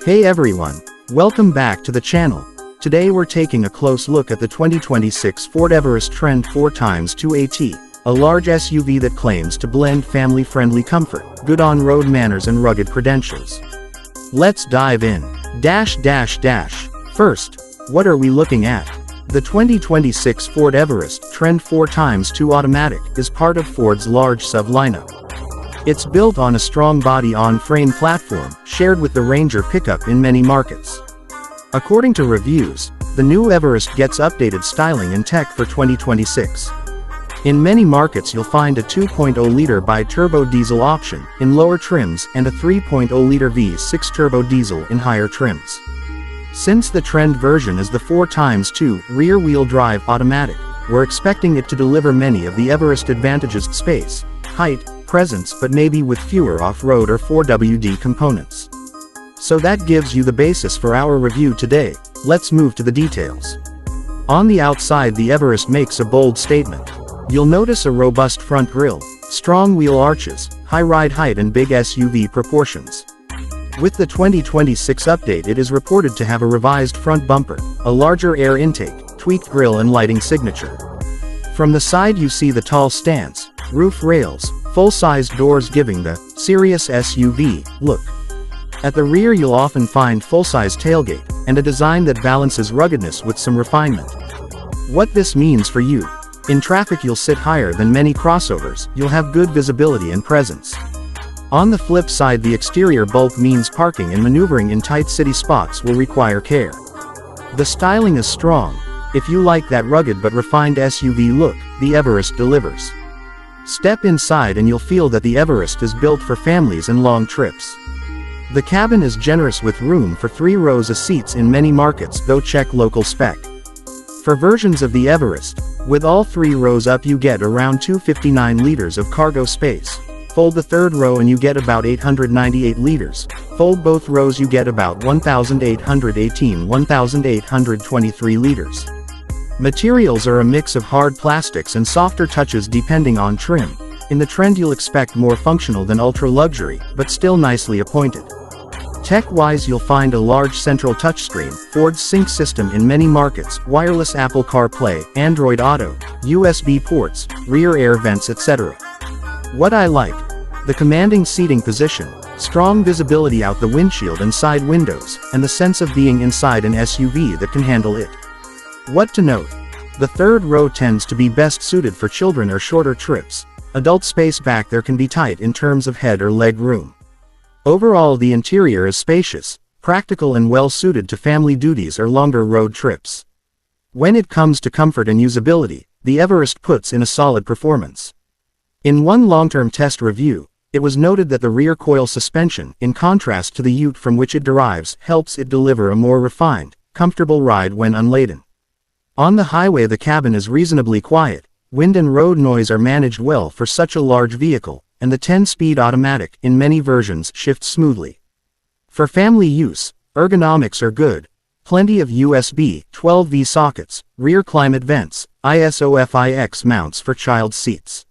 Hey everyone, welcome back to the channel. Today we're taking a close look at the 2026 Ford Everest Trend 4x2 AT, a large SUV that claims to blend family-friendly comfort, good on-road manners and rugged credentials. Let's dive in. First, what are we looking at? The 2026 Ford Everest Trend 4x2 Automatic is part of Ford's large SUV lineup. It's built on a strong body-on-frame platform, shared with the Ranger pickup in many markets. According to reviews, the new Everest gets updated styling and tech for 2026. In many markets you'll find a 2.0-liter bi-turbo diesel option in lower trims and a 3.0-liter V6 turbo diesel in higher trims. Since the Trend version is the 4x2 rear-wheel drive automatic, we're expecting it to deliver many of the Everest advantages: space, height, presence, but maybe with fewer off-road or 4WD components. So that gives you the basis for our review today. Let's move to the details. On the outside, the Everest makes a bold statement. You'll notice a robust front grille, strong wheel arches, high ride height and big SUV proportions. With the 2026 update, it is reported to have a revised front bumper, a larger air intake, tweaked grille and lighting signature. From the side you see the tall stance, roof rails, full-sized doors giving the serious SUV look. At the rear you'll often find full-size tailgate, and a design that balances ruggedness with some refinement. What this means for you: in traffic you'll sit higher than many crossovers, you'll have good visibility and presence. On the flip side, the exterior bulk means parking and maneuvering in tight city spots will require care. The styling is strong. If you like that rugged but refined SUV look, the Everest delivers. Step inside and you'll feel that the Everest is built for families and long trips. The cabin is generous with room for 3 rows of seats in many markets, though check local spec. For versions of the Everest, with all 3 rows up you get around 259 liters of cargo space. Fold the third row and you get about 898 liters. Fold both rows you get about 1,823 liters. Materials are a mix of hard plastics and softer touches depending on trim. In the Trend you'll expect more functional than ultra-luxury, but still nicely appointed. Tech-wise you'll find a large central touchscreen, Ford's sync system in many markets, wireless Apple CarPlay, Android Auto, USB ports, rear air vents, etc. What I like: the commanding seating position, strong visibility out the windshield and side windows, and the sense of being inside an SUV that can handle it. What to note: the third row tends to be best suited for children or shorter trips. Adult space back there can be tight in terms of head or leg room. Overall, the interior is spacious, practical and well suited to family duties or longer road trips. When it comes to comfort and usability, the Everest puts in a solid performance. In one long-term test review, it was noted that the rear coil suspension, in contrast to the Ute from which it derives, helps it deliver a more refined, comfortable ride when unladen. On the highway the cabin is reasonably quiet, wind and road noise are managed well for such a large vehicle, and the 10-speed automatic, in many versions, shifts smoothly. For family use, ergonomics are good. Plenty of USB 12V sockets, rear climate vents, ISOFIX mounts for child seats.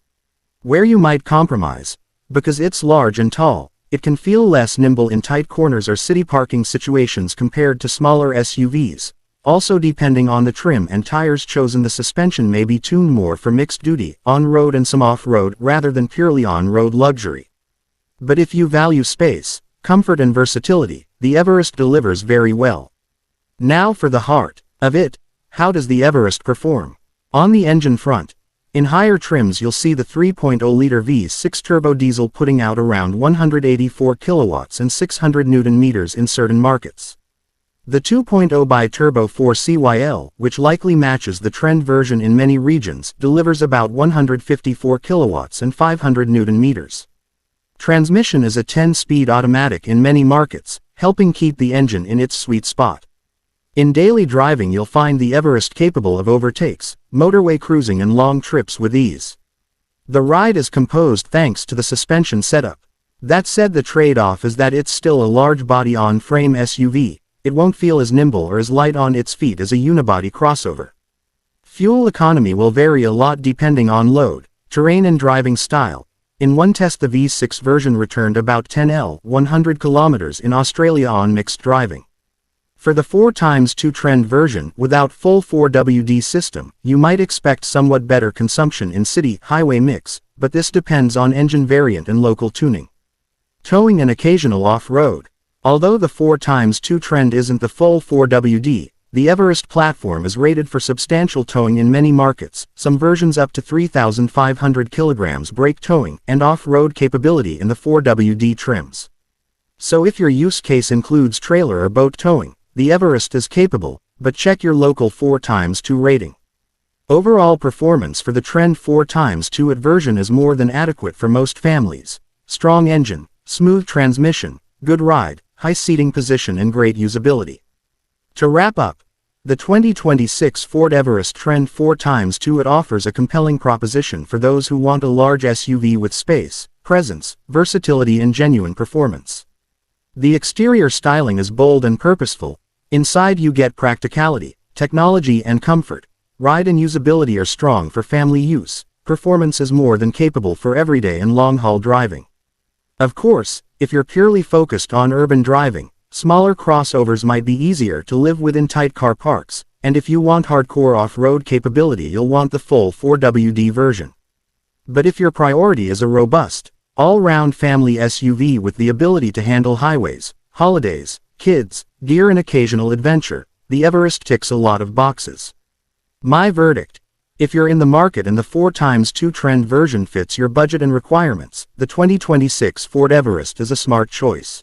Where you might compromise: because it's large and tall, it can feel less nimble in tight corners or city parking situations compared to smaller SUVs. Also, depending on the trim and tires chosen, the suspension may be tuned more for mixed duty, on-road and some off-road, rather than purely on-road luxury. But if you value space, comfort and versatility, the Everest delivers very well. Now for the heart of it: how does the Everest perform? On the engine front, in higher trims you'll see the 3.0-liter V6 turbo diesel putting out around 184 kilowatts and 600 Newton meters in certain markets. The 2.0 bi-turbo 4CYL, which likely matches the Trend version in many regions, delivers about 154 kilowatts and 500 Newton meters. Transmission is a 10-speed automatic in many markets, helping keep the engine in its sweet spot. In daily driving you'll find the Everest capable of overtakes, motorway cruising and long trips with ease. The ride is composed thanks to the suspension setup. That said, the trade-off is that it's still a large body-on-frame SUV. It won't feel as nimble or as light on its feet as a unibody crossover. Fuel economy will vary a lot depending on load, terrain and driving style. In one test the V6 version returned about 10 100 kilometers in Australia on mixed driving. For the 4x2 Trend version without full 4WD system, you might expect somewhat better consumption in city-highway mix, but this depends on engine variant and local tuning. Towing and occasional off-road. Although the 4x2 Trend isn't the full 4WD, the Everest platform is rated for substantial towing in many markets, some versions up to 3,500 kilograms brake towing and off-road capability in the 4WD trims. So if your use case includes trailer or boat towing, the Everest is capable, but check your local 4x2 rating. Overall performance for the Trend 4x2 version is more than adequate for most families. Strong engine, smooth transmission, good ride, high seating position and great usability. To wrap up, the 2026 Ford Everest Trend 4x2 offers a compelling proposition for those who want a large SUV with space, presence, versatility and genuine performance. The exterior styling is bold and purposeful. Inside you get practicality, technology and comfort. Ride and usability are strong for family use. Performance is more than capable for everyday and long-haul driving. Of course, if you're purely focused on urban driving, smaller crossovers might be easier to live with in tight car parks, and if you want hardcore off-road capability you'll want the full 4WD version. But if your priority is a robust, all-round family SUV with the ability to handle highways, holidays, kids, gear and occasional adventure, the Everest ticks a lot of boxes. My verdict: if you're in the market and the 4x2 Trend version fits your budget and requirements, the 2026 Ford Everest is a smart choice.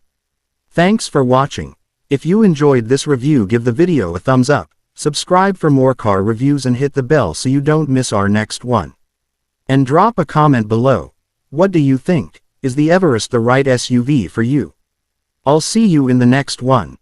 Thanks for watching. If you enjoyed this review, give the video a thumbs up, subscribe for more car reviews and hit the bell so you don't miss our next one. And drop a comment below. What do you think? Is the Everest the right SUV for you? I'll see you in the next one.